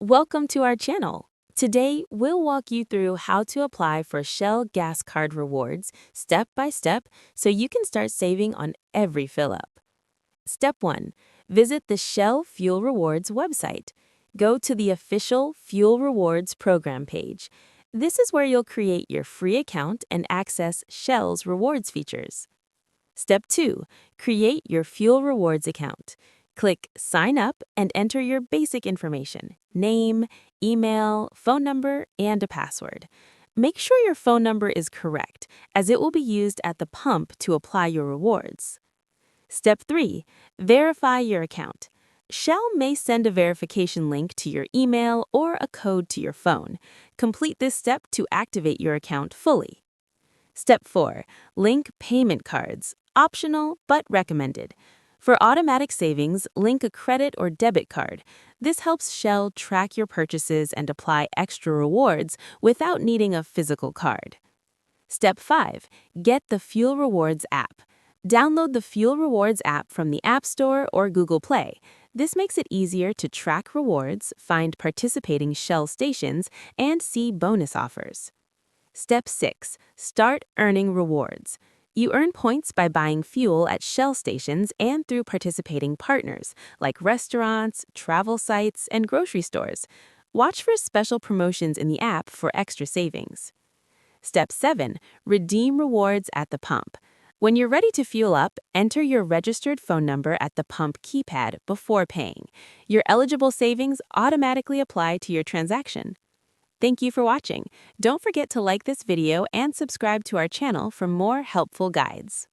Welcome to our channel. Today, we'll walk you through how to apply for Shell Gas Card rewards step by step so you can start saving on every fill-up. Step 1. Visit the Shell Fuel Rewards website. Go to the official Fuel Rewards program page. This is where you'll create your free account and access Shell's rewards features. Step 2. Create your Fuel Rewards account. Click Sign Up and enter your basic information: name, email, phone number, and a password. Make sure your phone number is correct, as it will be used at the pump to apply your rewards. Step 3. Verify your account. Shell may send a verification link to your email or a code to your phone. Complete this step to activate your account fully. Step 4. Link payment cards. Optional but recommended. For automatic savings, link a credit or debit card. This helps Shell track your purchases and apply extra rewards without needing a physical card. Step 5. Get the Fuel Rewards app. Download the Fuel Rewards app from the App Store or Google Play. This makes it easier to track rewards, find participating Shell stations, and see bonus offers. Step 6. Start earning rewards. You earn points by buying fuel at Shell stations and through participating partners, like restaurants, travel sites, and grocery stores. Watch for special promotions in the app for extra savings. Step 7. Redeem rewards at the pump. When you're ready to fuel up, enter your registered phone number at the pump keypad before paying. Your eligible savings automatically apply to your transaction. Thank you for watching. Don't forget to like this video and subscribe to our channel for more helpful guides.